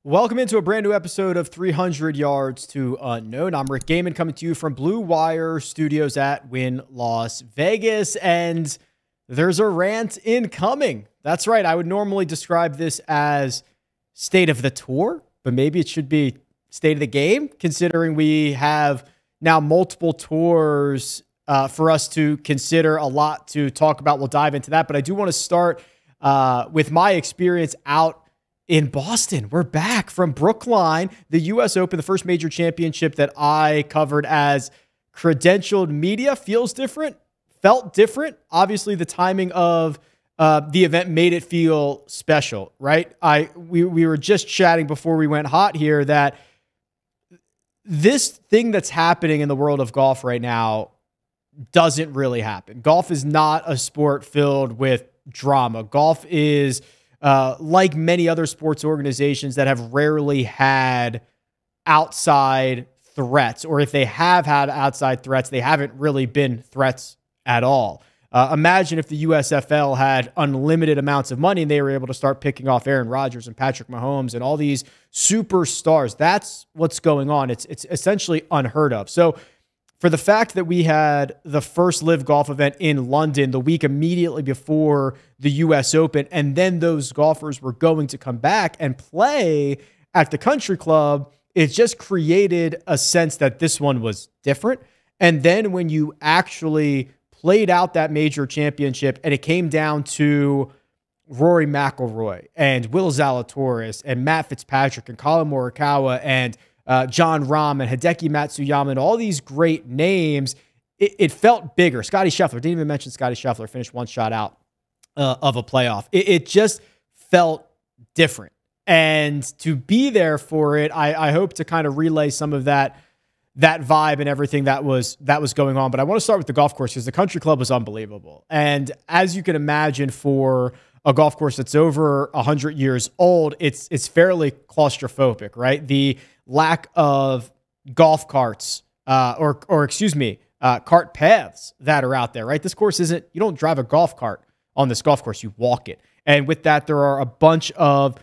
Welcome into a brand new episode of 300 Yards to Unknown. I'm Rick Gehman coming to you from Blue Wire Studios at Wynn, Las Vegas. And there's a rant incoming. That's right. I would normally describe this as state of the tour, but maybe it should be state of the game, considering we have now multiple tours for us to consider, a lot to talk about. We'll dive into that. But I do want to start with my experience out in Boston. We're back from Brookline, the U.S. Open, the first major championship that I covered as credentialed media. Feels different, felt different. Obviously, the timing of the event made it feel special, right? We were just chatting before we went hot here that this thing that's happening in the world of golf right now doesn't really happen. Golf is not a sport filled with drama. Golf is like many other sports organizations that have rarely had outside threats, or if they have had outside threats, they haven't really been threats at all. Imagine if the USFL had unlimited amounts of money and they were able to start picking off Aaron Rodgers and Patrick Mahomes and all these superstars. That's what's going on. It's essentially unheard of. So for the fact that we had the first LIV Golf event in London the week immediately before the U.S. Open, and then those golfers were going to come back and play at the country club, it just created a sense that this one was different. And then when you actually played out that major championship and it came down to Rory McIlroy and Will Zalatoris and Matt Fitzpatrick and Colin Morikawa and John Rahm and Hideki Matsuyama and all these great names, it felt bigger. Scotty Scheffler, didn't even mention Scotty Scheffler, finished one shot out of a playoff. It just felt different. And to be there for it, I hope to kind of relay some of that vibe and everything that was going on. But I want to start with the golf course because the country club was unbelievable. And as you can imagine, for a golf course that's over 100 years old, it's fairly claustrophobic, right? The lack of golf carts, cart paths that are out there, right? This course you don't drive a golf cart on this golf course, you walk it. And with that, there are a bunch of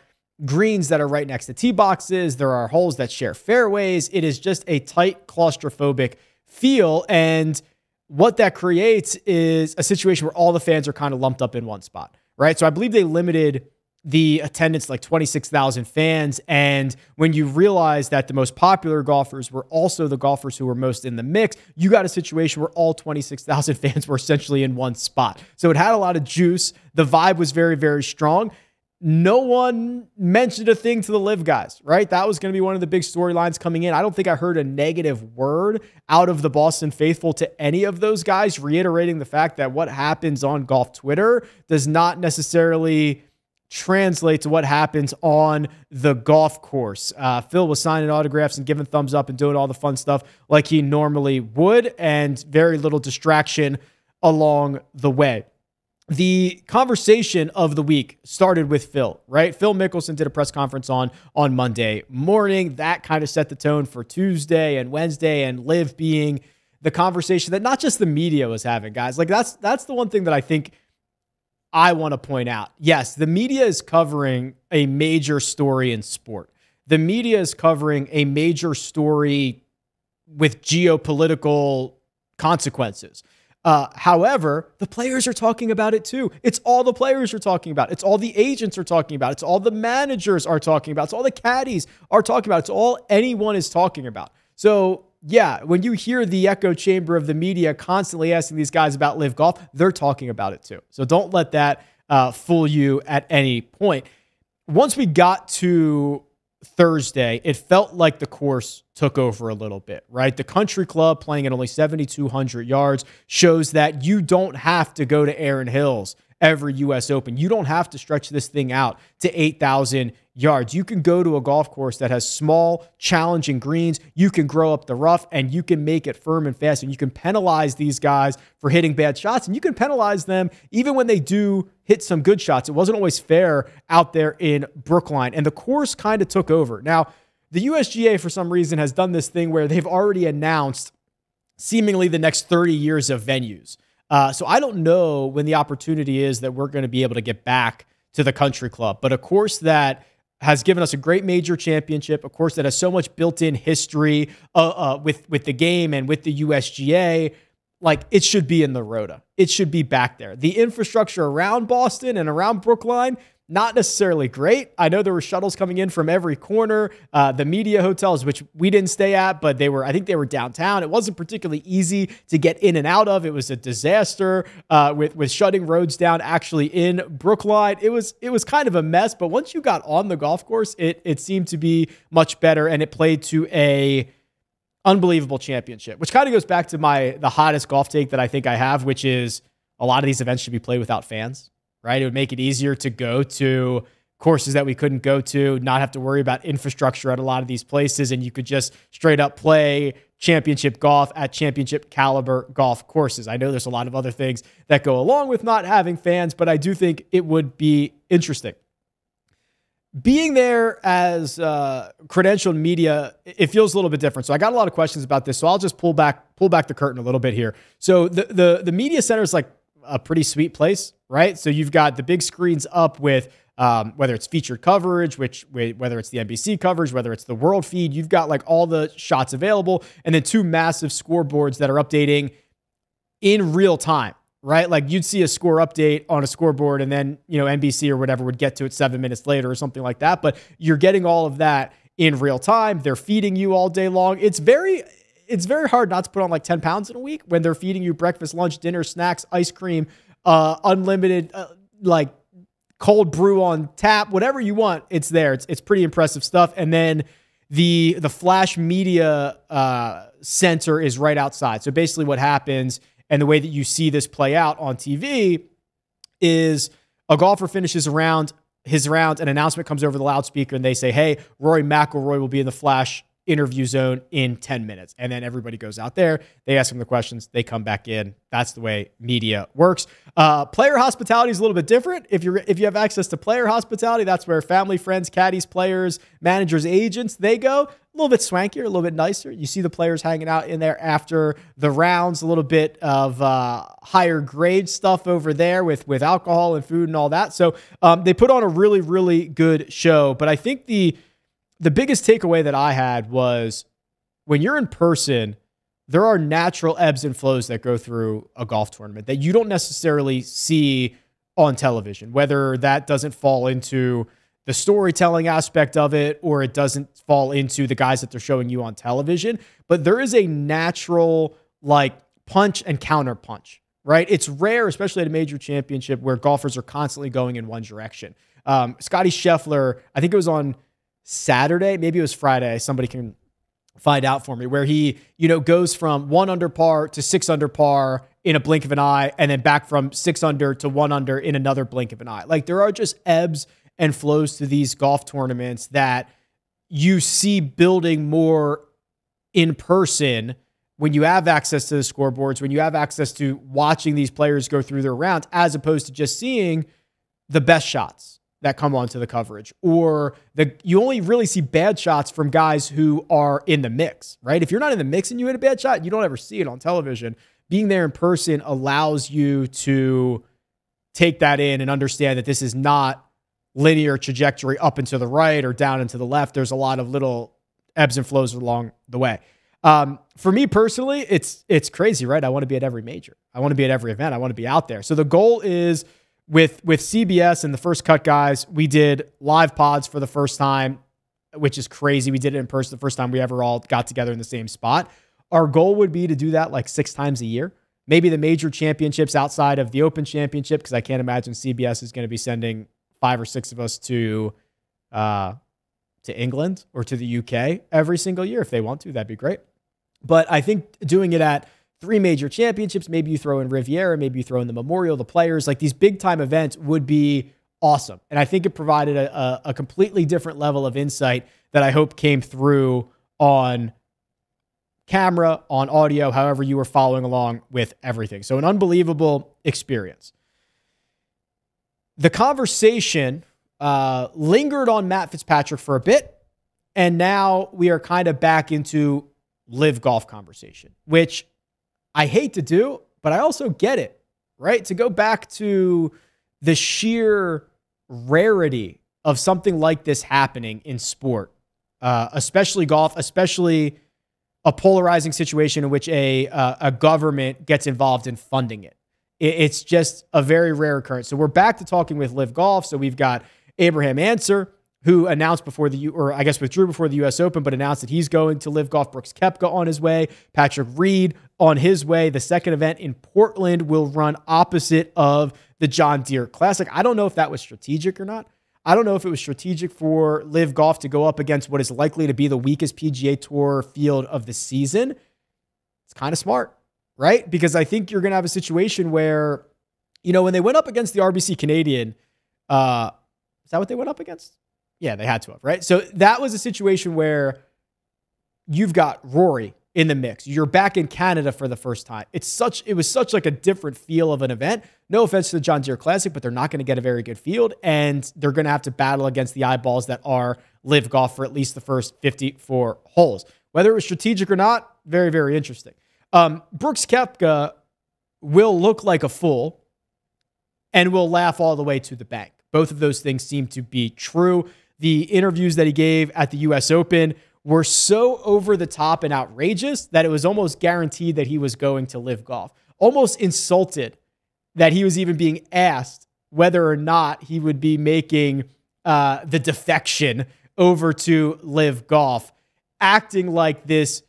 greens that are right next to tee boxes. There are holes that share fairways. It is just a tight, claustrophobic feel. And what that creates is a situation where all the fans are kind of lumped up in one spot, right? So I believe they limited the attendance like 26,000 fans. And when you realize that the most popular golfers were also the golfers who were most in the mix, you got a situation where all 26,000 fans were essentially in one spot. So it had a lot of juice. The vibe was very, very strong. No one mentioned a thing to the LIV guys, right? That was going to be one of the big storylines coming in. I don't think I heard a negative word out of the Boston faithful to any of those guys, reiterating the fact that what happens on golf Twitter does not necessarily translate to what happens on the golf course. Phil was signing autographs and giving thumbs up and doing all the fun stuff like he normally would, and very little distraction along the way. The conversation of the week started with Phil, right? Phil Mickelson did a press conference on Monday morning. That kind of set the tone for Tuesday and Wednesday, and LIV being the conversation that not just the media was having, guys. Like that's the one thing that I think I want to point out. Yes, the media is covering a major story in sport. The media is covering a major story with geopolitical consequences. However, the players are talking about it too. It's all the players are talking about. It's all the agents are talking about. It's all the managers are talking about. It's all the caddies are talking about. It's all anyone is talking about. So yeah, when you hear the echo chamber of the media constantly asking these guys about LIV Golf, they're talking about it too. So don't let that fool you at any point. Once we got to Thursday, it felt like the course took over a little bit, right? The country club playing at only 7,200 yards shows that you don't have to go to Erin Hills every U.S. Open. You don't have to stretch this thing out to 8,000 yards. You can go to a golf course that has small, challenging greens. You can grow up the rough and you can make it firm and fast, and you can penalize these guys for hitting bad shots, and you can penalize them even when they do hit some good shots. It wasn't always fair out there in Brookline, and the course kind of took over. Now, the USGA, for some reason, has done this thing where they've already announced seemingly the next 30 years of venues. So I don't know when the opportunity is that we're going to be able to get back to the country club, but a course that has given us a great major championship, of course, that has so much built-in history with the game and with the USGA. Like, it should be in the Rota. It should be back there. The infrastructure around Boston and around Brookline, not necessarily great. I know there were shuttles coming in from every corner. The media hotels, which we didn't stay at, but I think they were downtown. It wasn't particularly easy to get in and out of. It was a disaster with shutting roads down actually in Brookline. It was kind of a mess, but once you got on the golf course, it seemed to be much better, and it played to a unbelievable championship, which kind of goes back to the hottest golf take that I think I have, which is a lot of these events should be played without fans, right? It would make it easier to go to courses that we couldn't go to, not have to worry about infrastructure at a lot of these places, and you could just straight up play championship golf at championship caliber golf courses. I know there's a lot of other things that go along with not having fans, but I do think it would be interesting. Being there as credentialed media, it feels a little bit different. So I got a lot of questions about this. So I'll just pull back the curtain a little bit here. So the media center is like a pretty sweet place, right? So you've got the big screens up with whether it's featured coverage, whether it's the NBC coverage, whether it's the world feed, you've got like all the shots available, and then two massive scoreboards that are updating in real time. Right? Like you'd see a score update on a scoreboard and then, NBC or whatever would get to it 7 minutes later or something like that. But you're getting all of that in real time. They're feeding you all day long. It's very hard not to put on like 10 pounds in a week when they're feeding you breakfast, lunch, dinner, snacks, ice cream, unlimited, like cold brew on tap, whatever you want. It's there. It's pretty impressive stuff. And then the Flash Media Center is right outside. So basically what happens, and the way that you see this play out on TV, is a golfer finishes his round, an announcement comes over the loudspeaker, and they say, hey, Rory McIlroy will be in the Flash interview zone in 10 minutes. And then everybody goes out there, they ask them the questions, they come back in. That's the way media works. Player hospitality is a little bit different. If you have access to player hospitality, that's where family, friends, caddies, players, managers, agents, they go. A little bit swankier, a little bit nicer. You see the players hanging out in there after the rounds, a little bit of higher grade stuff over there with alcohol and food and all that. So they put on a really, really good show. But I think the biggest takeaway that I had was when you're in person, there are natural ebbs and flows that go through a golf tournament that you don't necessarily see on television, whether that doesn't fall into the storytelling aspect of it or it doesn't fall into the guys that they're showing you on television. But there is a natural like punch and counter punch, right? It's rare, especially at a major championship, where golfers are constantly going in one direction. Scotty Scheffler, I think it was on Saturday, maybe it was Friday, somebody can find out for me, where he, goes from 1 under par to 6 under par in a blink of an eye, and then back from 6 under to 1 under in another blink of an eye. Like there are just ebbs and flows to these golf tournaments that you see building more in person when you have access to the scoreboards, when you have access to watching these players go through their rounds, as opposed to just seeing the best shots that come onto the coverage, or you only really see bad shots from guys who are in the mix, right? If you're not in the mix and you hit a bad shot, you don't ever see it on television. Being there in person allows you to take that in and understand that this is not linear trajectory up and to the right or down and to the left. There's a lot of little ebbs and flows along the way. For me personally, it's crazy, right? I want to be at every major. I want to be at every event. I want to be out there. So the goal is, with CBS and the First Cut guys, we did live pods for the first time, which is crazy. We did it in person the first time we ever all got together in the same spot. Our goal would be to do that like 6 times a year. Maybe the major championships outside of the Open Championship, because I can't imagine CBS is going to be sending 5 or 6 of us to England or to the UK every single year. If they want to, that'd be great. But I think doing it at 3 major championships, maybe you throw in Riviera, maybe you throw in the Memorial, the Players, like these big time events would be awesome. And I think it provided a completely different level of insight that I hope came through on camera, on audio, however you were following along with everything. So an unbelievable experience. The conversation lingered on Matt Fitzpatrick for a bit, and now we are kind of back into LIV Golf conversation, which I hate to do, but I also get it, right? To go back to the sheer rarity of something like this happening in sport, especially golf, especially a polarizing situation in which a government gets involved in funding it. It's just a very rare occurrence. So we're back to talking with LIV Golf. So we've got Abraham Ancer, who announced withdrew before the U.S. Open, but announced that he's going to LIV Golf. Brooks Koepka on his way. Patrick Reed on his way. The second event in Portland will run opposite of the John Deere Classic. I don't know if that was strategic or not. I don't know if it was strategic for LIV Golf to go up against what is likely to be the weakest PGA Tour field of the season. It's kind of smart, right? Because I think you're going to have a situation where, when they went up against the RBC Canadian, is that what they went up against? Yeah, they had to have, right? So that was a situation where you've got Rory in the mix. You're back in Canada for the first time. It was such like a different feel of an event. No offense to the John Deere Classic, but they're not going to get a very good field, and they're going to have to battle against the eyeballs that are LIV Golf for at least the first 54 holes. Whether it was strategic or not, very, very interesting. Brooks Koepka will look like a fool and will laugh all the way to the bank. Both of those things seem to be true. The interviews that he gave at the U.S. Open were so over the top and outrageous that it was almost guaranteed that he was going to LIV Golf. Almost insulted that he was even being asked whether or not he would be making the defection over to LIV Golf, acting like this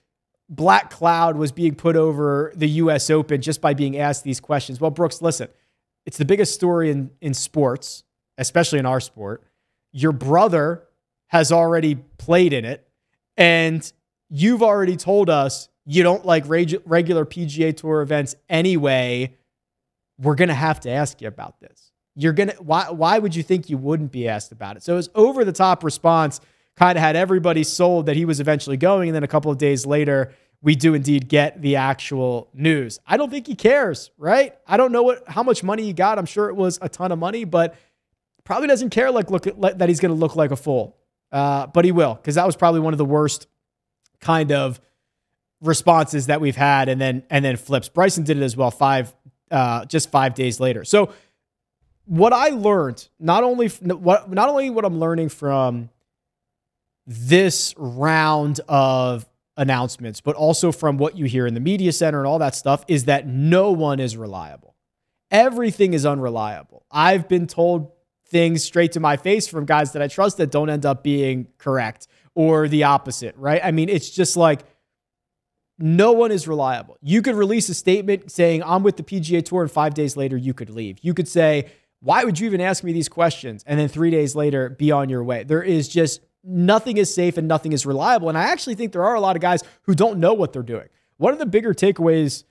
black cloud was being put over the U.S. Open just by being asked these questions. Well, Brooks, listen, it's the biggest story in sports, especially in our sport. Your brother has already played in it, and you've already told us you don't like regular PGA Tour events anyway. We're going to have to ask you about this. Why would you think you wouldn't be asked about it? So his over-the-top response kind of had everybody sold that he was eventually going, and then a couple of days later, we do indeed get the actual news. I don't think he cares, right? I don't know how much money he got. I'm sure it was a ton of money, but probably doesn't care that he's going to look like a fool. But he will, because that was probably one of the worst kind of responses that we've had, and then flips. Bryson did it as well just 5 days later. So what I learned, not only what I'm learning from this round of announcements, but also from what you hear in the media center and all that stuff, is that no one is reliable. Everything is unreliable. I've been told things straight to my face from guys that I trust that don't end up being correct, or the opposite, right? I mean, it's just like no one is reliable. You could release a statement saying, I'm with the PGA Tour, and 5 days later, you could leave. You could say, why would you even ask me these questions? And then 3 days later, be on your way. There is just nothing is safe and nothing is reliable. And I actually think there are a lot of guys who don't know what they're doing. One of the bigger takeaways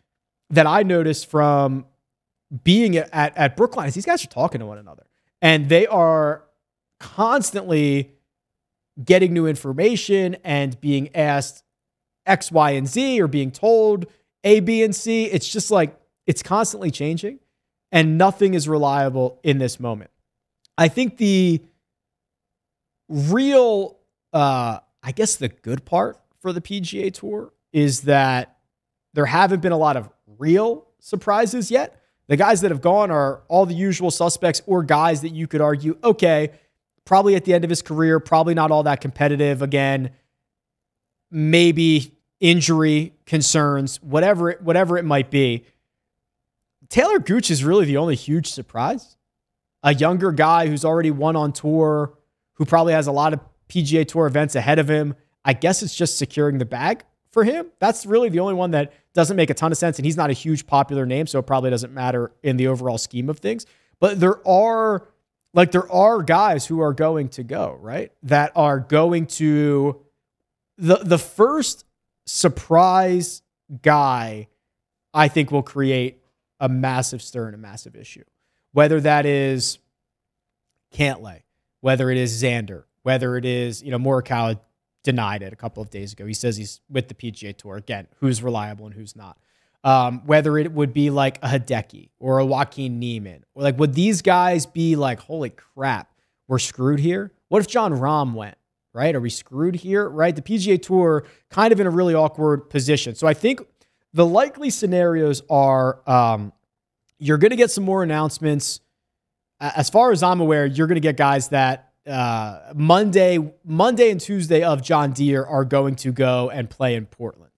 that I noticed from being at Brookline is these guys are talking to one another. And they are constantly getting new information and being asked X, Y, and Z, or being told A, B, and C. It's just like it's constantly changing, and nothing is reliable in this moment. I think the real, I guess the good part for the PGA Tour is that there haven't been a lot of real surprises yet. The guys that have gone are all the usual suspects, or guys that you could argue, okay, probably at the end of his career, probably not all that competitive again, maybe injury concerns, whatever it might be. Taylor Gooch is really the only huge surprise. A younger guy who's already won on tour, who probably has a lot of PGA Tour events ahead of him. I guess it's just securing the bag for him. That's really the only one that doesn't make a ton of sense, and he's not a huge popular name, so it probably doesn't matter in the overall scheme of things. But there are guys who are going to go, right? That are going to the first surprise guy, I think, will create a massive stir and a massive issue. Whether that is Cantlay, whether it is Xander, whether it is, Morikawa denied it a couple of days ago. He says he's with the PGA Tour. Again, who's reliable and who's not. Whether it would be like a Hideki or a Joaquin Niemann, or like, would these guys be like, holy crap, we're screwed here? What if John Rahm went, right? Are we screwed here, right? The PGA Tour kind of in a really awkward position. So I think the likely scenarios are you're going to get some more announcements. As far as I'm aware, you're going to get guys that Monday and Tuesday of John Deere are going to go and play in Portland.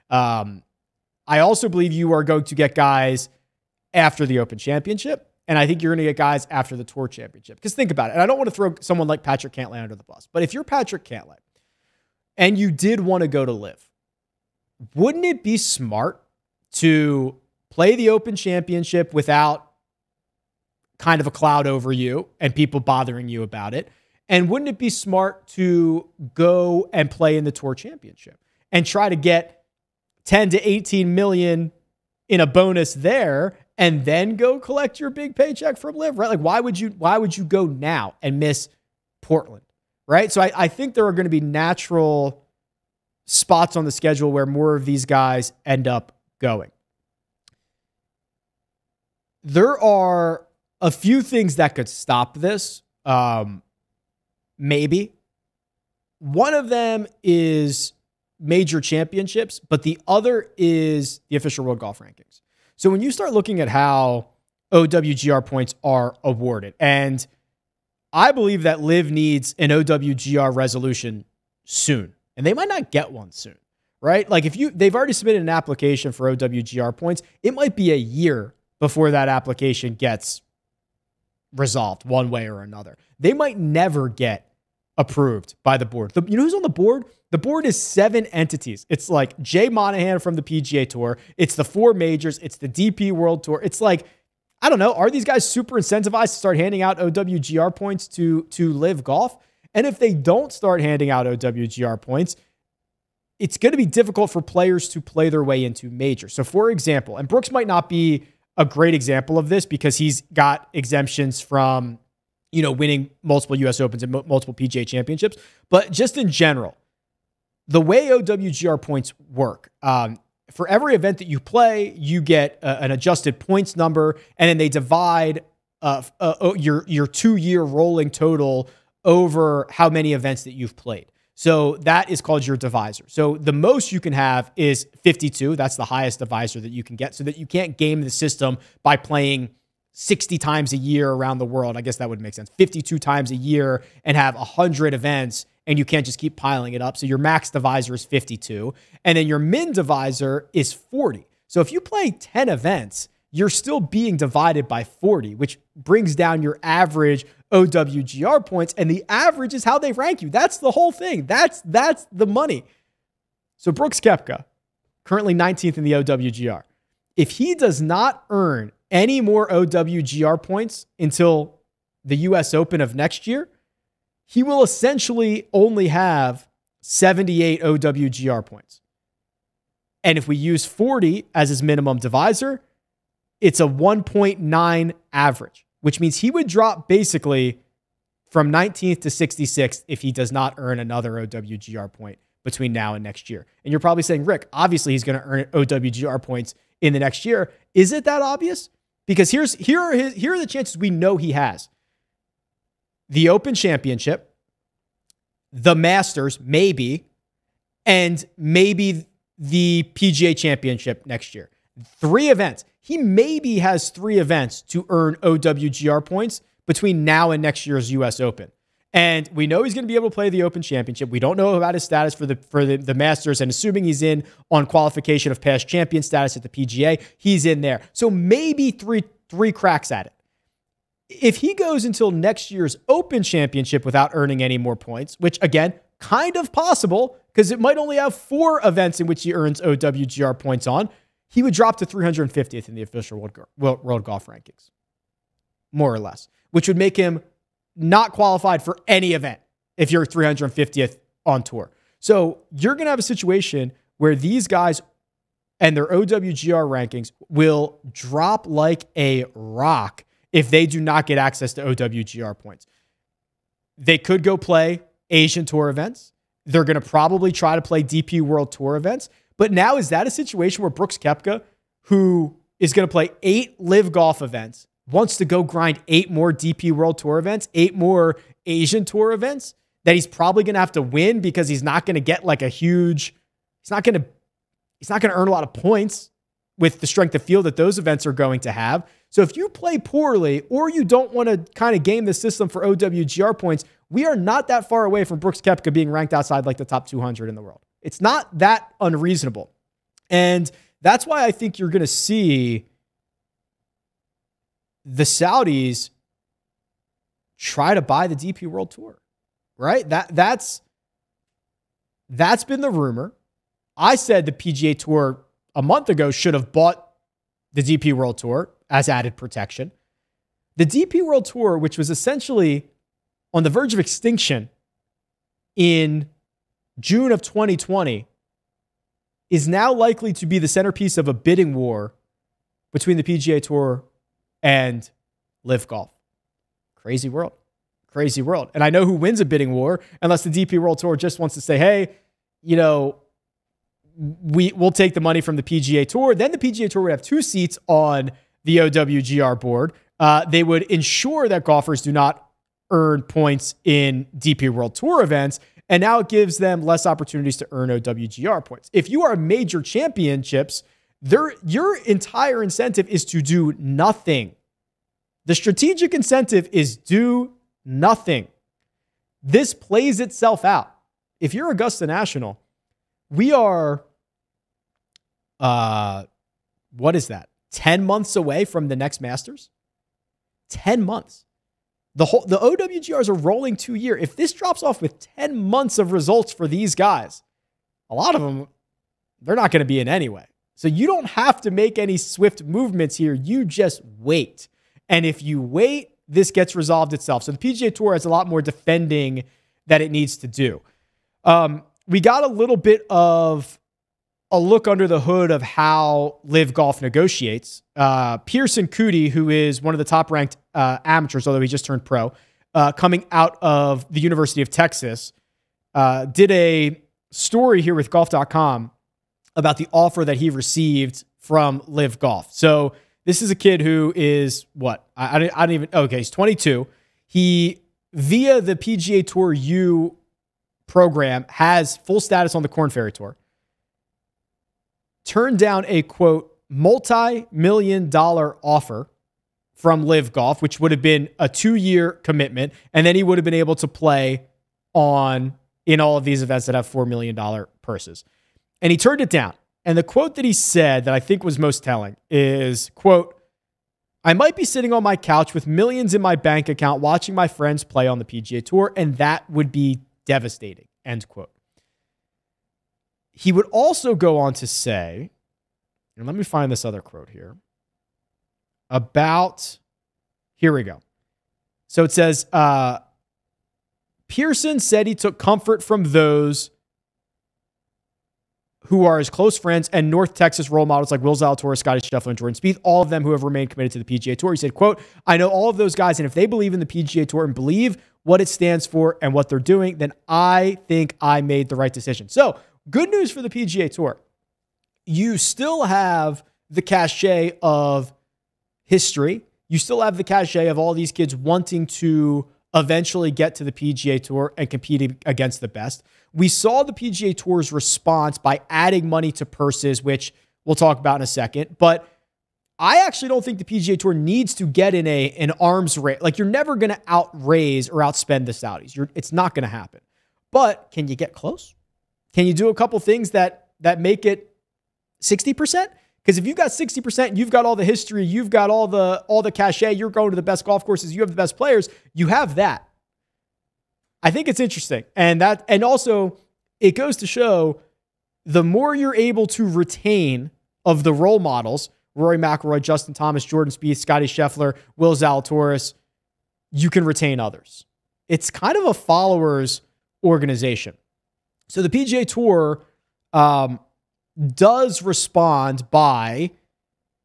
I also believe you are going to get guys after the Open Championship, and I think you're going to get guys after the Tour Championship. Because think about it, and I don't want to throw someone like Patrick Cantlay under the bus, but if you're Patrick Cantlay and you did want to go to LIV, wouldn't it be smart to play the Open Championship without kind of a cloud over you and people bothering you about it? And wouldn't it be smart to go and play in the Tour Championship and try to get 10 to 18 million in a bonus there and then go collect your big paycheck from LIV, right? Like, why would you go now and miss Portland, right? So I think there are going to be natural spots on the schedule where more of these guys end up going. There are a few things that could stop this. Maybe. One of them is major championships, but the other is the official World Golf Rankings. So when you start looking at how OWGR points are awarded, and I believe that LIV needs an OWGR resolution soon, and they might not get one soon, right? Like they've already submitted an application for OWGR points. It might be a year before that application gets resolved one way or another. They might never get approved by the board. You know who's on the board? The board is 7 entities. It's like Jay Monahan from the PGA Tour. It's the 4 majors. It's the DP World Tour. It's like, I don't know, are these guys super incentivized to start handing out OWGR points to LIV Golf? And if they don't start handing out OWGR points, it's going to be difficult for players to play their way into majors. So for example, and Brooks might not be a great example of this because he's got exemptions from, winning multiple US Opens and multiple PGA championships. But just in general, the way OWGR points work, for every event that you play, you get an adjusted points number, and then they divide your 2-year rolling total over how many events that you've played. So that is called your divisor. So the most you can have is 52. That's the highest divisor that you can get, so that you can't game the system by playing 60 times a year around the world. I guess that would make sense. 52 times a year and have 100 events, and you can't just keep piling it up. So your max divisor is 52. And then your min divisor is 40. So if you play 10 events, you're still being divided by 40, which brings down your average OWGR points, and the average is how they rank you. That's the whole thing. That's the money. So Brooks Koepka, currently 19th in the OWGR. If he does not earn any more OWGR points until the US Open of next year, he will essentially only have 78 OWGR points. And if we use 40 as his minimum divisor, it's a 1.9 average, which means he would drop basically from 19th to 66th if he does not earn another OWGR point between now and next year. And you're probably saying, Rick, obviously he's going to earn OWGR points in the next year. Is it that obvious? Because here are the chances we know he has. The Open Championship, the Masters, maybe, and maybe the PGA Championship next year. 3 events. He maybe has 3 events to earn OWGR points between now and next year's US Open. And we know he's going to be able to play the Open Championship. We don't know about his status for the Masters, and assuming he's in on qualification of past champion status at the PGA, he's in there. So maybe three cracks at it. If he goes until next year's Open Championship without earning any more points, which again, kind of possible because it might only have 4 events in which he earns OWGR points on, he would drop to 350th in the official World Golf Rankings, more or less, which would make him not qualified for any event if you're 350th on tour. So you're going to have a situation where these guys and their OWGR rankings will drop like a rock if they do not get access to OWGR points. They could go play Asian Tour events. They're going to probably try to play DP World Tour events. But now, is that a situation where Brooks Koepka, who is going to play 8 LIV Golf events, wants to go grind 8 more DP World Tour events, 8 more Asian Tour events that he's probably going to have to win because he's not going to get like a huge, he's not going to earn a lot of points with the strength of field that those events are going to have. So if you play poorly or you don't want to kind of game the system for OWGR points, we are not that far away from Brooks Koepka being ranked outside like the top 200 in the world. It's not that unreasonable. And that's why I think you're going to see the Saudis try to buy the DP World Tour, right? That's been the rumor. I said the PGA Tour a month ago should have bought the DP World Tour as added protection. The DP World Tour, which was essentially on the verge of extinction in June of 2020, is now likely to be the centerpiece of a bidding war between the PGA Tour and LIV Golf. Crazy world. Crazy world. And I know who wins a bidding war, unless the DP World Tour just wants to say, hey, we'll take the money from the PGA Tour. Then the PGA Tour would have 2 seats on the OWGR board. They would ensure that golfers do not earn points in DP World Tour events. And now it gives them less opportunities to earn OWGR points. If you are major championships, your entire incentive is to do nothing. The strategic incentive is do nothing. This plays itself out. If you're Augusta National, we are, what is that? 10 months away from the next Masters? 10 months. The OWGRs are rolling 2-year. If this drops off with 10 months of results for these guys, a lot of them, they're not going to be in anyway. So you don't have to make any swift movements here. You just wait. And if you wait, this gets resolved itself. So the PGA Tour has a lot more defending that it needs to do. We got a little bit of a look under the hood of how LIV Golf negotiates. Pearson Coody, who is one of the top-ranked amateurs, although he just turned pro, coming out of the University of Texas, did a story here with golf.com about the offer that he received from LIV Golf. So this is a kid who is, what? I don't even, okay, he's 22. He, via the PGA Tour U program, has full status on the Korn Ferry Tour. Turned down a, quote, multi-million-dollar offer from LIV Golf, which would have been a 2-year commitment, and then he would have been able to play in all of these events that have $4 million purses. And he turned it down. And the quote that he said that I think was most telling is, quote, I might be sitting on my couch with millions in my bank account watching my friends play on the PGA Tour, and that would be devastating, end quote. He would also go on to say, and let me find this other quote here, here we go. So it says, Pearson said he took comfort from those who are his close friends and North Texas role models like Will Zalatoris, Scotty Scheffler, and Jordan Spieth, all of them who have remained committed to the PGA Tour. He said, quote, I know all of those guys, and if they believe in the PGA Tour and believe what it stands for and what they're doing, then I think I made the right decision. So, good news for the PGA Tour. You still have the cachet of history. You still have the cachet of all these kids wanting to eventually get to the PGA Tour and compete against the best. We saw the PGA Tour's response by adding money to purses, which we'll talk about in a second. But I actually don't think the PGA Tour needs to get in an arms race. Like, you're never going to outraise or outspend the Saudis. It's not going to happen. But can you get close? Can you do a couple things that make it 60%? Because if you've got 60%, you've got all the history, you've got all the cachet, you're going to the best golf courses, you have the best players, you have that. I think it's interesting. And also it goes to show the more you're able to retain of the role models, Rory McIlroy, Justin Thomas, Jordan Spieth, Scotty Scheffler, Will Zalatoris, you can retain others. It's kind of a followers organization. So the PGA Tour does respond by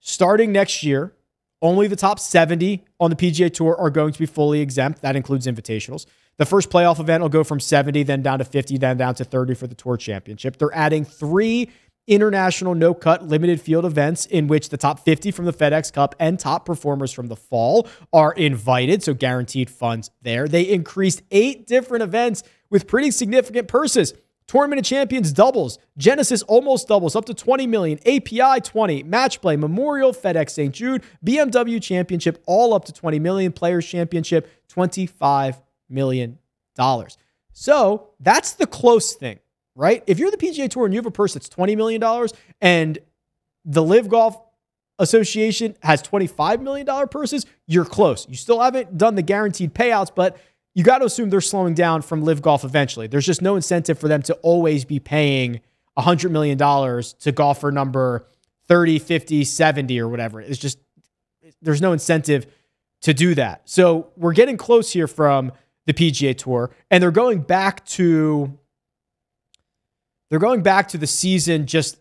starting next year, only the top 70 on the PGA Tour are going to be fully exempt. That includes invitationals. The first playoff event will go from 70, then down to 50, then down to 30 for the Tour Championship. They're adding 3 international no-cut limited field events in which the top 50 from the FedEx Cup and top performers from the fall are invited, so guaranteed funds there. They increased 8 different events with pretty significant purses. Tournament of Champions doubles, Genesis almost doubles up to 20 million, API 20, Match Play, Memorial, FedEx St. Jude, BMW Championship all up to 20 million, Players Championship 25 million So that's the close thing, right? If you're the PGA Tour and you have a purse that's $20 million and the LIV Golf Association has $25 million purses, you're close. You still haven't done the guaranteed payouts, but you got to assume they're slowing down from LIV Golf eventually. There's just no incentive for them to always be paying $100 million to golfer number 30, 50, 70 or whatever. It's just, there's no incentive to do that. So we're getting close here from the PGA Tour, and they're going back to the season just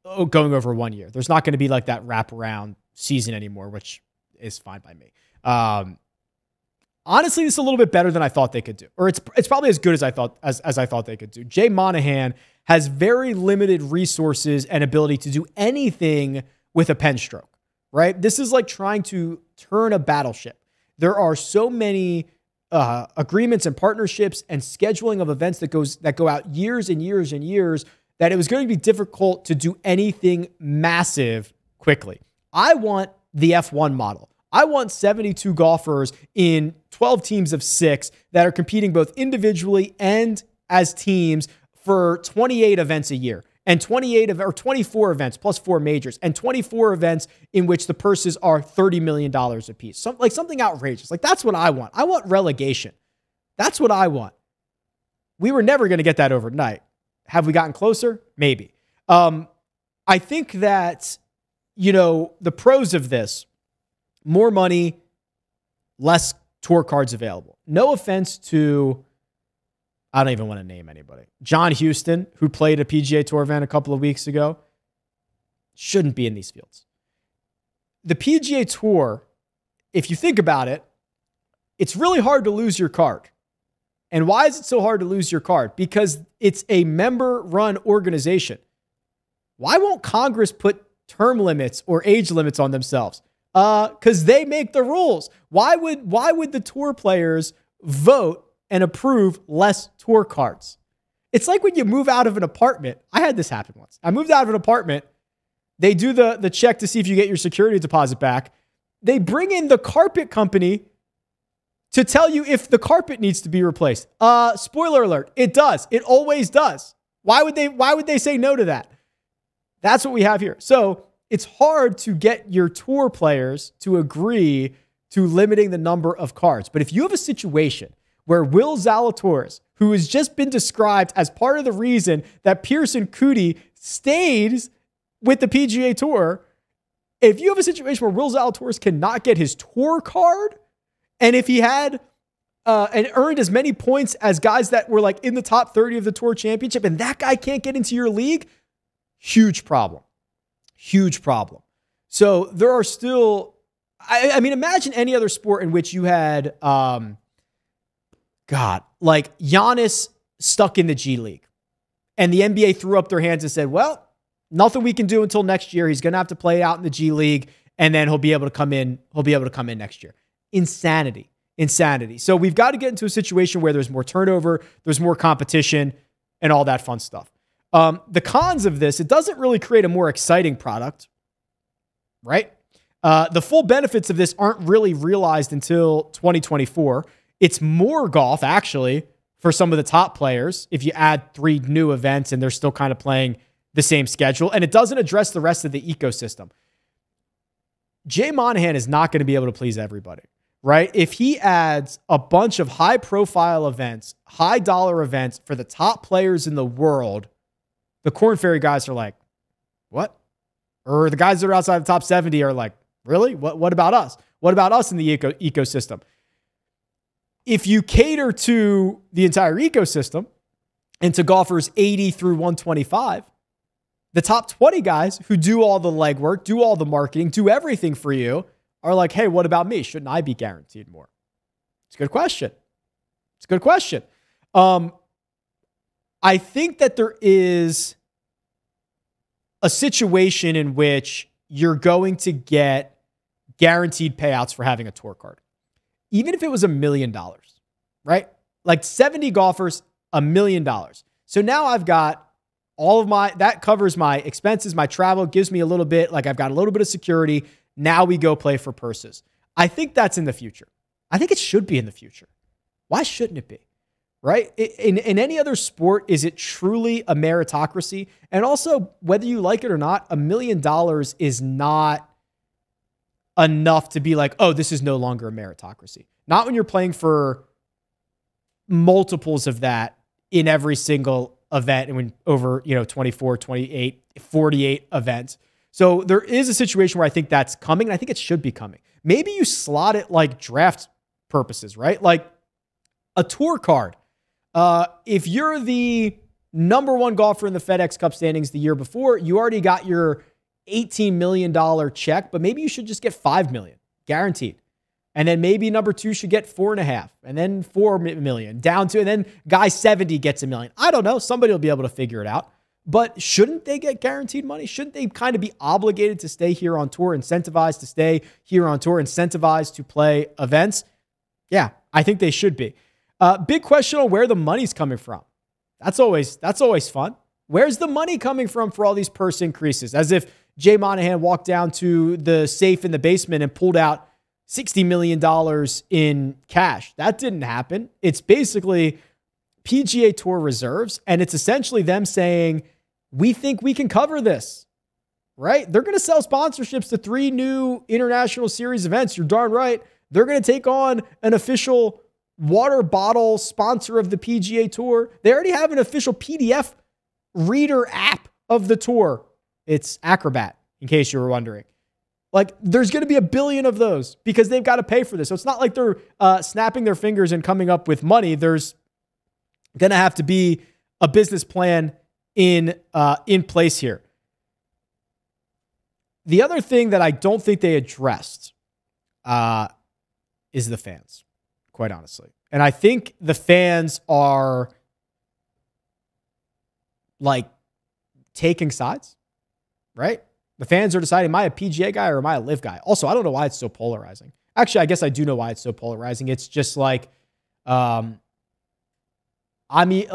going over 1 year. There's not going to be like that wraparound season anymore, which is fine by me. Honestly, this is a little bit better than I thought they could do, or it's probably as good as I thought they could do. Jay Monahan has very limited resources and ability to do anything with a pen stroke, right? This is like trying to turn a battleship. There are so many agreements and partnerships and scheduling of events that go out years and years and years that it was going to be difficult to do anything massive quickly. I want the F1 model. I want 72 golfers in 12 teams of 6 that are competing both individually and as teams for 28 events a year, and 24 events plus 4 majors, and 24 events in which the purses are $30 million a piece. Something outrageous. Like, that's what I want. I want relegation. That's what I want. We were never going to get that overnight. Have we gotten closer? Maybe. I think that, the pros of this, more money, less tour cards available. No offense to, I don't even want to name anybody. John Houston, who played a PGA Tour event a couple of weeks ago, shouldn't be in these fields. The PGA Tour, if you think about it, it's really hard to lose your card. And why is it so hard to lose your card? Because it's a member-run organization. Why won't Congress put term limits or age limits on themselves? Because they make the rules. Why would the tour players vote and approve less tour cards? It's like when you move out of an apartment. I had this happen once. I moved out of an apartment. They do the check to see if you get your security deposit back. They bring in the carpet company to tell you if the carpet needs to be replaced. Spoiler alert, it does. It always does. Why would they say no to that? That's what we have here. So it's hard to get your tour players to agree to limiting the number of cards. But if you have a situation where Will Zalatoris, who has just been described as part of the reason that Pearson Coody stays with the PGA Tour, if you have a situation where Will Zalatoris cannot get his tour card, and if he had and earned as many points as guys that were like in the top 30 of the Tour Championship, and that guy can't get into your league, huge problem. Huge problem. So there are still, I mean, imagine any other sport in which you had, like Giannis stuck in the G League, and the NBA threw up their hands and said, well, nothing we can do until next year. He's going to have to play out in the G League, and then he'll be able to come in. He'll be able to come in next year. Insanity. So we've got to get into a situation where there's more turnover, there's more competition, and all that fun stuff. The cons of this, it doesn't really create a more exciting product, right? The full benefits of this aren't really realized until 2024. It's more golf, actually, for some of the top players if you add 3 new events and they're still kind of playing the same schedule. And it doesn't address the rest of the ecosystem. Jay Monahan is not going to be able to please everybody, right? If he adds a bunch of high-profile events, high-dollar events for the top players in the world, the Korn Ferry guys are like, what? Or the guys that are outside the top 70 are like, really? What about us? What about us in the ecosystem? If you cater to the entire ecosystem and to golfers 80 through 125, the top 20 guys who do all the legwork, do all the marketing, do everything for you are like, hey, what about me? Shouldn't I be guaranteed more? It's a good question. I think that there is a situation in which you're going to get guaranteed payouts for having a tour card. Even if it was $1 million, right? Like 70 golfers, $1 million. So now I've got all of that covers my expenses, my travel, gives me a little bit, like I've got a little bit of security. Now we go play for purses. I think that's in the future. I think it should be in the future. Why shouldn't it be? right? In any other sport, is it truly a meritocracy? And also, whether you like it or not, $1 million is not enough to be like, oh, this is no longer a meritocracy. Not when you're playing for multiples of that in every single event and when over, 24, 28, 48 events. So there is a situation where I think that's coming, and I think it should be coming. Maybe you slot it like draft purposes, right? Like a tour card. If you're the number one golfer in the FedEx Cup standings the year before, you already got your $18 million check, but maybe you should just get $5 million guaranteed. And then maybe number two should get 4.5 and then 4 million down to, and then guy 70 gets $1 million. I don't know. Somebody will be able to figure it out. But shouldn't they get guaranteed money? Shouldn't they kind of be obligated to stay here on tour, incentivized to stay here on tour, incentivized to play events? Yeah, I think they should be. Big question on where the money's coming from. That's always fun. Where's the money coming from for all these purse increases? As if Jay Monahan walked down to the safe in the basement and pulled out $60 million in cash. That didn't happen. It's basically PGA Tour reserves, and it's essentially them saying, we think we can cover this, right? They're going to sell sponsorships to 3 new International Series events. You're darn right. They're going to take on an official water bottle sponsor of the PGA Tour. They already have an official PDF reader app of the tour. It's Acrobat, in case you were wondering. Like, there's going to be 1 billion of those because they've got to pay for this. So it's not like they're snapping their fingers and coming up with money. There's going to have to be a business plan in place here. The other thing that I don't think they addressed is the fans, quite honestly. And I think the fans are like taking sides, right? The fans are deciding, am I a PGA guy or am I a LIV guy? Also, I don't know why it's so polarizing. Actually, I guess I do know why it's so polarizing. It's just like, I'm going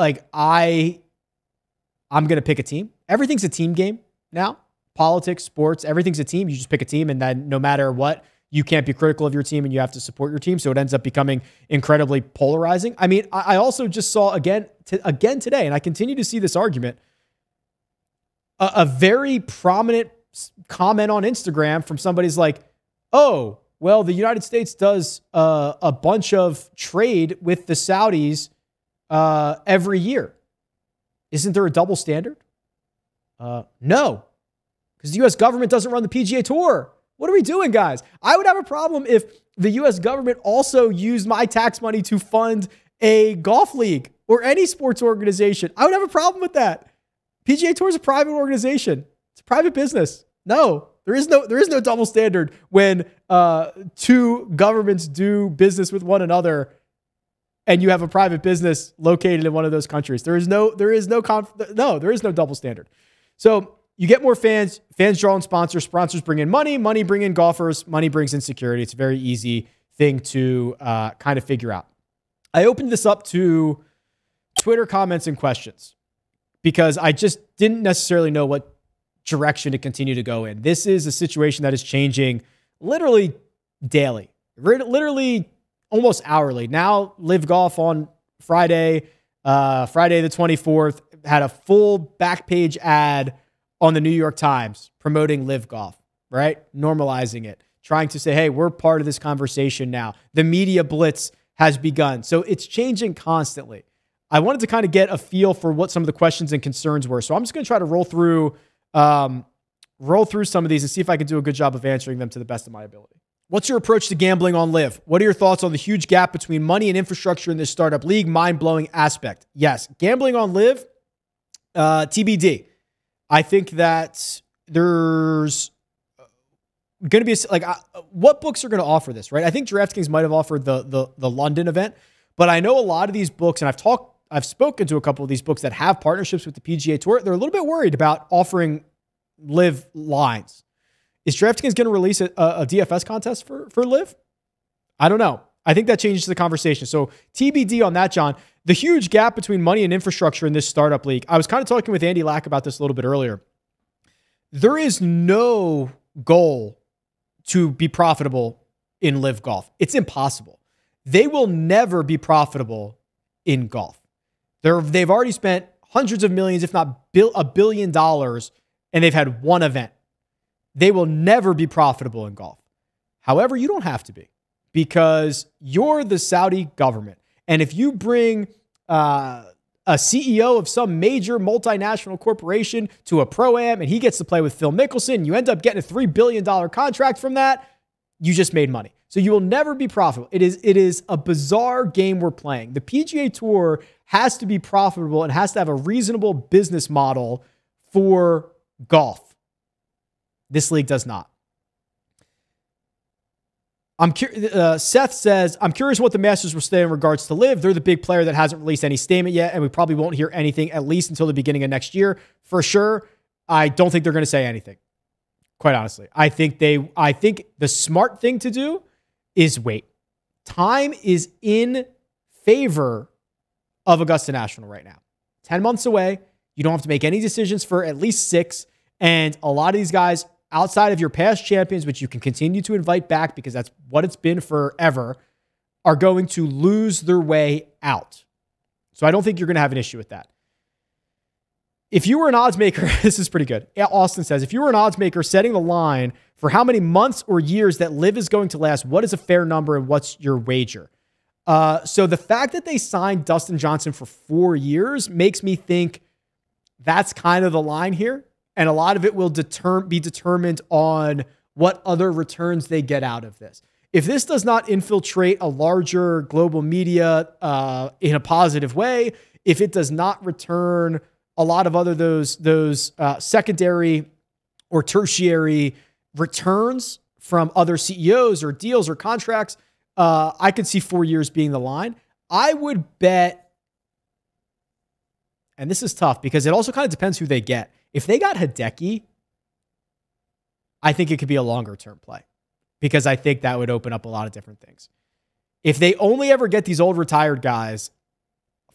to pick a team. Everything's a team game now. Politics, sports, everything's a team. You just pick a team, and then no matter what, you can't be critical of your team and you have to support your team. So it ends up becoming incredibly polarizing. I mean, I also just saw again today, and I continue to see this argument, a very prominent comment on Instagram from somebody's like, oh, well, the United States does a bunch of trade with the Saudis every year. Isn't there a double standard? No, because the U.S. government doesn't run the PGA Tour. What are we doing, guys? I would have a problem if the U.S. government also used my tax money to fund a golf league or any sports organization. I would have a problem with that. PGA Tour is a private organization. It's a private business. No, there is no double standard when 2 governments do business with one another and you have a private business located in one of those countries. There is no double standard. So you get more fans draw in sponsors bring in money bring in golfers, money brings in security. It's a very easy thing to kind of figure out. I opened this up to Twitter comments and questions because I just didn't necessarily know what direction to continue to go in. This is a situation that is changing literally daily, literally almost hourly. Now, LIV Golf on Friday the 24th, had a full back page ad on the New York Times promoting LIV Golf, right? Normalizing it, trying to say, hey, we're part of this conversation now. The media blitz has begun. So it's changing constantly. I wanted to kind of get a feel for what some of the questions and concerns were. So I'm just going to try to roll through some of these and see if I can do a good job of answering them to the best of my ability. What's your approach to gambling on LIV? What are your thoughts on the huge gap between money and infrastructure in this startup league? Mind-blowing aspect. Yes, gambling on LIV, TBD. I think that there's going to be what books are going to offer this, right? I think DraftKings might have offered the London event, but I know a lot of these books, and I've spoken to a couple of these books that have partnerships with the PGA Tour. They're a little bit worried about offering LIV lines. Is DraftKings going to release a DFS contest for LIV? I don't know. I think that changes the conversation. So TBD on that, John. The huge gap between money and infrastructure in this startup league. I was kind of talking with Andy Lack about this a little bit earlier. There is no goal to be profitable in LIV Golf. It's impossible. They will never be profitable in golf. They've already spent hundreds of millions, if not $1 billion, and they've had one event. They will never be profitable in golf. However, you don't have to be, because you're the Saudi government. And if you bring a CEO of some major multinational corporation to a pro-am and he gets to play with Phil Mickelson, you end up getting a $3 billion contract from that, you just made money. So you will never be profitable. It is a bizarre game we're playing. The PGA Tour has to be profitable and has to have a reasonable business model for golf. This league does not. Seth says, I'm curious what the Masters will say in regards to LIV. They're the big player that hasn't released any statement yet, and we probably won't hear anything at least until the beginning of next year. For sure, I don't think they're going to say anything. Quite honestly. I think the smart thing to do is wait. Time is in favor of Augusta National right now. 10 months away. You don't have to make any decisions for at least 6. And a lot of these guys, outside of your past champions, which you can continue to invite back because that's what it's been forever, are going to lose their way out. So I don't think you're going to have an issue with that. If you were an odds maker, this is pretty good. Austin says, if you were an odds maker setting the line for how many months or years that LIV is going to last, what is a fair number and what's your wager? So the fact that they signed Dustin Johnson for 4 years makes me think that's kind of the line here. And a lot of it will be determined on what other returns they get out of this. If this does not infiltrate a larger global media in a positive way, if it does not return a lot of other those secondary or tertiary returns from other CEOs or deals or contracts, I could see 4 years being the line. I would bet, and this is tough because it also kind of depends who they get. If they got Hideki, I think it could be a longer term play because I think that would open up a lot of different things. If they only ever get these old retired guys,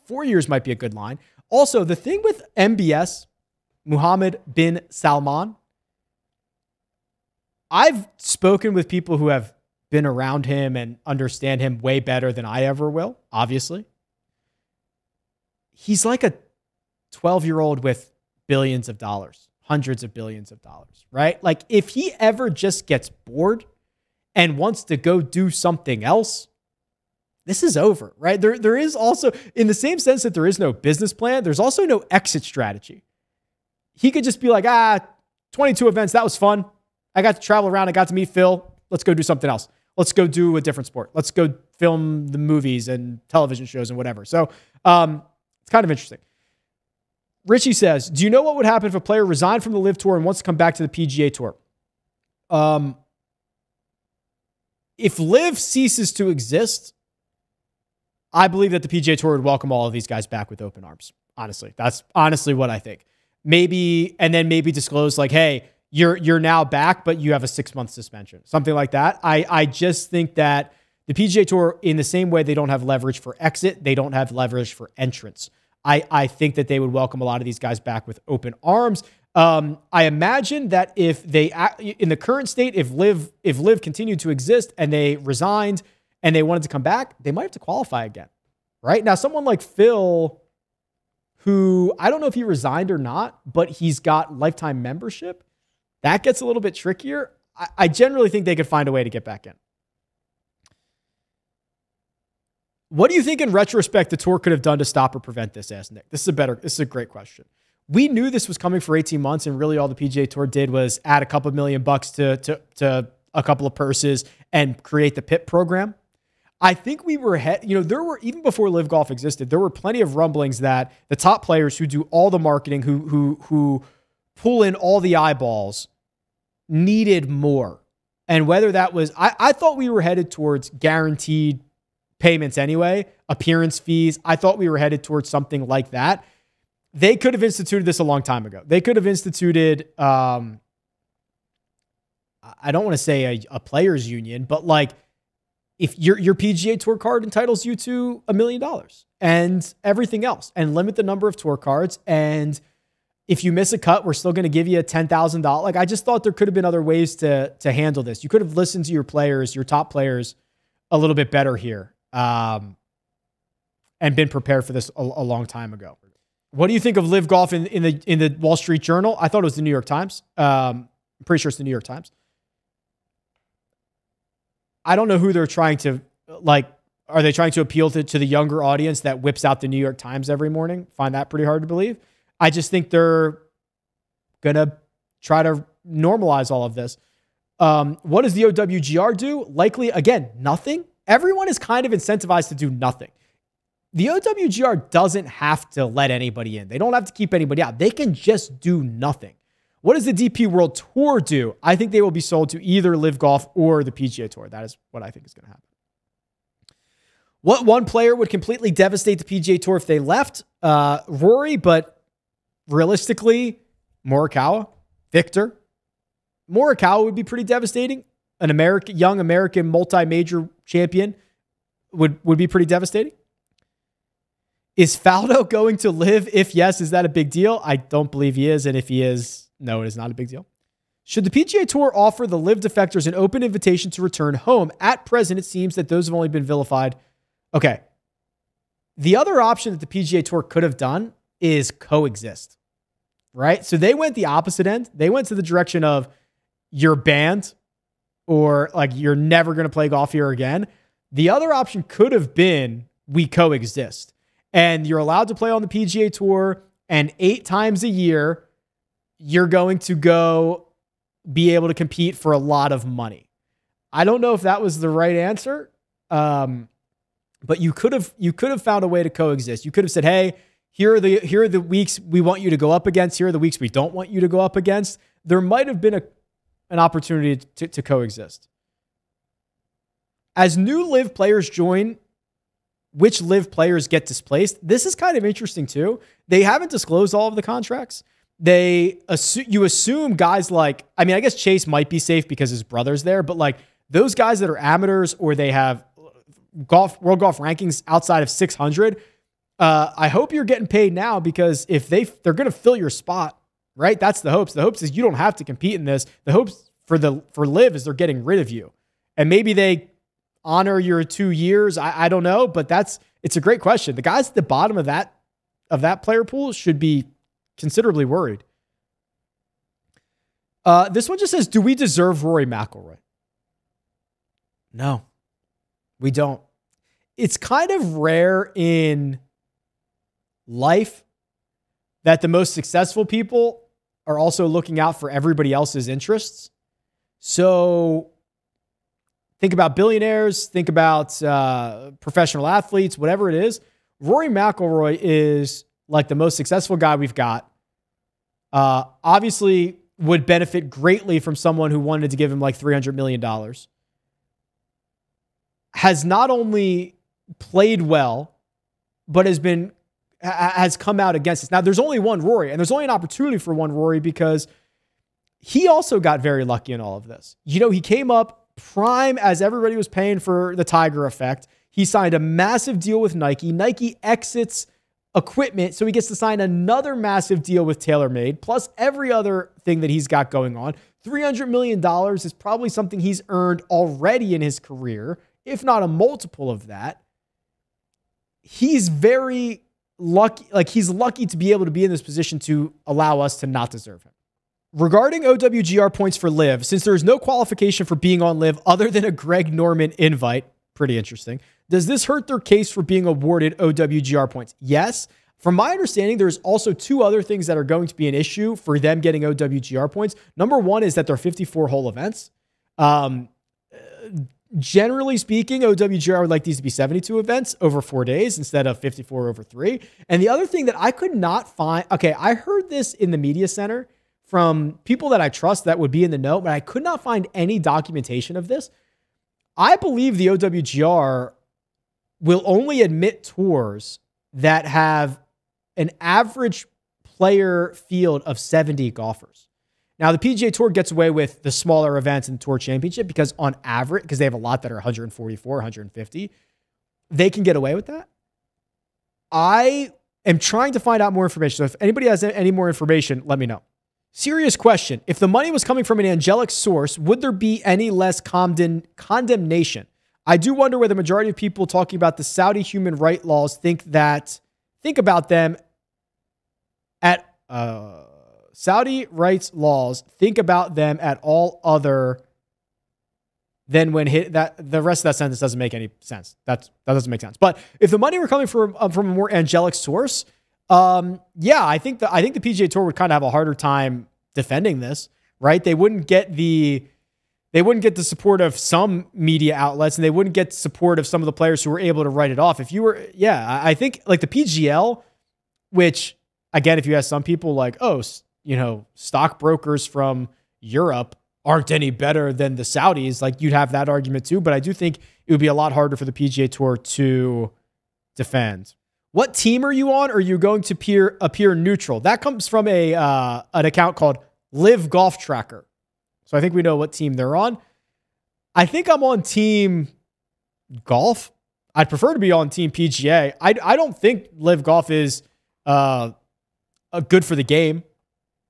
4 years might be a good line. Also, the thing with MBS, Mohammed bin Salman, I've spoken with people who have been around him and understand him way better than I ever will, obviously. He's like a 12-year-old with billions of dollars, hundreds of billions of dollars, right? Like if he ever just gets bored and wants to go do something else, this is over, right? There is also, in the same sense that there is no business plan, there's also no exit strategy. He could just be like, 22 events, that was fun. I got to travel around. I got to meet Phil. Let's go do something else. Let's go do a different sport. Let's go film the movies and television shows and whatever. So it's kind of interesting. Richie says, do you know what would happen if a player resigned from the LIV Tour and wants to come back to the PGA Tour? If LIV ceases to exist, I believe that the PGA Tour would welcome all of these guys back with open arms. Honestly, that's honestly what I think. Maybe disclose like, hey, you're now back, but you have a 6-month suspension, something like that. I just think that the PGA Tour, in the same way they don't have leverage for exit, they don't have leverage for entrance. I think that they would welcome a lot of these guys back with open arms. I imagine that if they, in the current state, if LIV continued to exist and they resigned and they wanted to come back, they might have to qualify again, right? Now, someone like Phil, who I don't know if he resigned or not, but he's got lifetime membership, that gets a little bit trickier. I generally think they could find a way to get back in. What do you think in retrospect the tour could have done to stop or prevent this, asked Nick? This is a great question. We knew this was coming for 18 months, and really all the PGA Tour did was add a couple $1 million to a couple of purses and create the PIP program. I think we were ahead. There were, even before LIV Golf existed, there were plenty of rumblings that the top players who do all the marketing, who pull in all the eyeballs, needed more. And whether that was, I thought we were headed towards guaranteed payments anyway, appearance fees. I thought we were headed towards something like that. They could have instituted this a long time ago. They could have instituted, I don't want to say a players union, but like if your PGA Tour card entitles you to $1 million and everything else, and limit the number of tour cards. And if you miss a cut, we're still going to give you a $10,000. Like I just thought there could have been other ways to handle this. You could have listened to your players, your top players, a little bit better here. and been prepared for this a long time ago. What do you think of LIV Golf in the Wall Street Journal? I thought it was the New York Times. I'm pretty sure it's the New York Times. I don't know who they're trying to, are they trying to appeal to the younger audience that whips out the New York Times every morning? Find that pretty hard to believe. I just think they're going to try to normalize all of this. What does the OWGR do? Likely, again, nothing. Everyone is kind of incentivized to do nothing. The OWGR doesn't have to let anybody in. They don't have to keep anybody out. They can just do nothing. What does the DP World Tour do? I think they will be sold to either LIV Golf or the PGA Tour. That is what I think is going to happen. What one player would completely devastate the PGA Tour if they left? Rory, but realistically, Morikawa, Victor. Morikawa would be pretty devastating. An young American multi-major champion would be pretty devastating. Is Faldo going to LIV? If yes, is that a big deal? I don't believe he is. And if he is, no, it is not a big deal. Should the PGA Tour offer the LIV defectors an open invitation to return home? At present, it seems that those have only been vilified. Okay. The other option that the PGA Tour could have done is coexist, right? So they went the opposite end. They went to the direction of you're banned or like you're never going to play golf here again. The other option could have been we coexist. And you're allowed to play on the PGA Tour, and 8 times a year, you're going to go be able to compete for a lot of money. I don't know if that was the right answer, but you could have found a way to coexist. You could have said, "Hey, here are the weeks we want you to go up against. Here are the weeks we don't want you to go up against." There might have been an opportunity to coexist. As new LIV players join, which LIV players get displaced? This is kind of interesting too. They haven't disclosed all of the contracts. You assume guys like, I mean, I guess Chase might be safe because his brother's there, but like those guys that are amateurs or they have world golf rankings outside of 600, I hope you're getting paid now because if they're going to fill your spot, right? That's the hopes. The hopes is you don't have to compete in this. The hopes for LIV is they're getting rid of you. And maybe they honor your 2 years. I don't know, but it's a great question. The guys at the bottom of that player pool should be considerably worried. This one just says, do we deserve Rory McIlroy? No, we don't. It's kind of rare in life that the most successful people are also looking out for everybody else's interests. So think about billionaires, think about professional athletes, whatever it is. Rory McIlroy is like the most successful guy we've got. Obviously would benefit greatly from someone who wanted to give him like $300 million. Has not only played well, but has come out against us. Now, there's only one Rory, and there's only an opportunity for one Rory because he also got very lucky in all of this. You know, he came up prime as everybody was paying for the Tiger effect. He signed a massive deal with Nike. Nike exits equipment, so he gets to sign another massive deal with TaylorMade, plus every other thing that he's got going on. $300 million is probably something he's earned already in his career, if not a multiple of that. He's very lucky. Like, he's lucky to be able to be in this position to allow us to not deserve him. Regarding OWGR points for LIV, since there is no qualification for being on LIV other than a Greg Norman invite, pretty interesting, does this hurt their case for being awarded OWGR points? Yes. From my understanding, there's also 2 other things that are going to be an issue for them getting OWGR points. Number one is that they're 54-hole events. Generally speaking, OWGR would like these to be 72 events over 4 days instead of 54 over 3. And the other thing that I could not find, okay, I heard this in the media center from people that I trust that would be in the know, but I could not find any documentation of this. I believe the OWGR will only admit tours that have an average player field of 70 golfers. Now, the PGA Tour gets away with the smaller events in the Tour Championship because on average, because they have a lot that are 144, 150, they can get away with that. I am trying to find out more information. So if anybody has any more information, let me know. Serious question. If the money was coming from an angelic source, would there be any less condemnation? I do wonder whether the majority of people talking about the Saudi human rights laws think about them at Saudi rights laws, think about them at all other than when the rest of that sentence doesn't make any sense. That doesn't make sense. But if the money were coming from a more angelic source, I think the PGA Tour would kind of have a harder time defending this, right? They wouldn't get the support of some media outlets, and they wouldn't get support of some of the players who were able to write it off. I think like the PGL, which again, if you ask some people like, stockbrokers from Europe aren't any better than the Saudis, like you'd have that argument too. But I do think it would be a lot harder for the PGA Tour to defend. What team are you on? Or are you going to appear neutral? That comes from an account called LIV Golf Tracker. So I think we know what team they're on. I think I'm on team golf. I'd prefer to be on team PGA. I don't think LIV Golf is good for the game,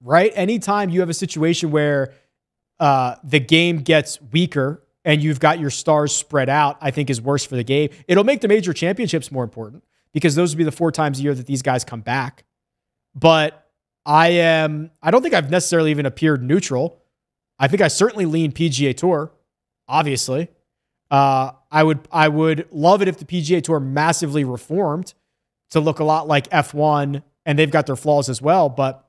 right? Anytime you have a situation where the game gets weaker and you've got your stars spread out, I think is worse for the game. It'll make the major championships more important because those would be the 4 times a year that these guys come back. But I don't think I've necessarily even appeared neutral. I think I certainly lean PGA Tour, obviously. I would love it if the PGA Tour massively reformed to look a lot like F1, and they've got their flaws as well, but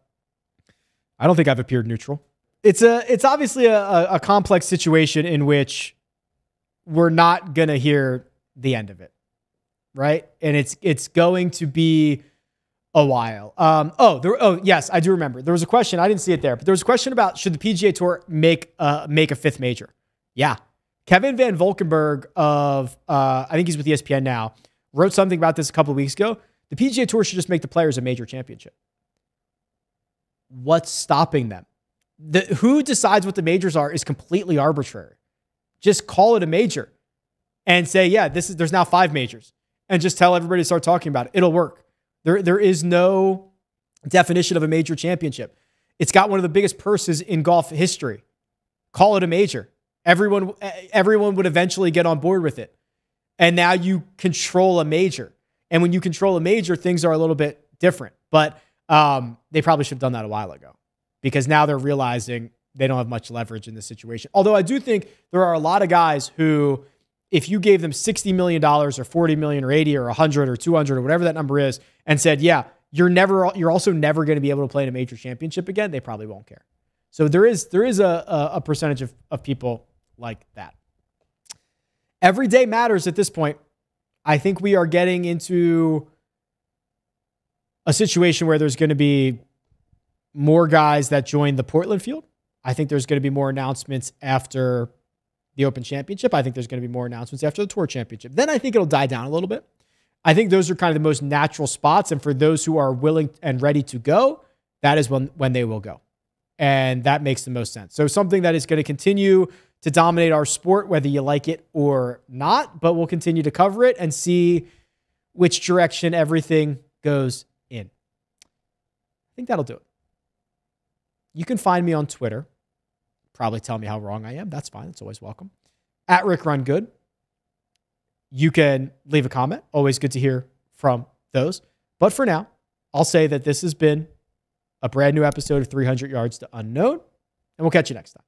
I don't think I've appeared neutral. It's obviously a complex situation in which we're not going to hear the end of it, right? And it's going to be a while. Yes, I do remember. There was a question, I didn't see it there, but there was a question about should the PGA Tour make a 5th major? Yeah. Kevin Van Valkenburg of, I think he's with ESPN now, wrote something about this a couple of weeks ago. The PGA Tour should just make the Players a major championship. What's stopping them? Who decides what the majors are is completely arbitrary. Just call it a major and say, yeah, there's now 5 majors, and just tell everybody to start talking about it. It'll work. There is no definition of a major championship. It's got one of the biggest purses in golf history. Call it a major. Everyone would eventually get on board with it. And now you control a major. And when you control a major, things are a little bit different. But they probably should have done that a while ago, because now they're realizing they don't have much leverage in this situation. Although I do think there are a lot of guys who, if you gave them $60 million or $40 million or 80 or 100 or 200 or whatever that number is, and said, yeah, you're also never going to be able to play in a major championship again, they probably won't care. So there is a percentage of people like that. Every day matters at this point. I think we are getting into a situation where there's going to be more guys that join the Portland field. I think there's going to be more announcements after the Open Championship. I think there's going to be more announcements after the Tour Championship. Then I think it'll die down a little bit. I think those are kind of the most natural spots. And for those who are willing and ready to go, that is when they will go. And that makes the most sense. So something that is going to continue to dominate our sport, whether you like it or not, but we'll continue to cover it and see which direction everything goes in. I think that'll do it. You can find me on Twitter. Probably tell me how wrong I am. That's fine. It's always welcome. At RickRunGood. You can leave a comment. Always good to hear from those. But for now, I'll say that this has been a brand new episode of 300 Yards to Unknown, and we'll catch you next time.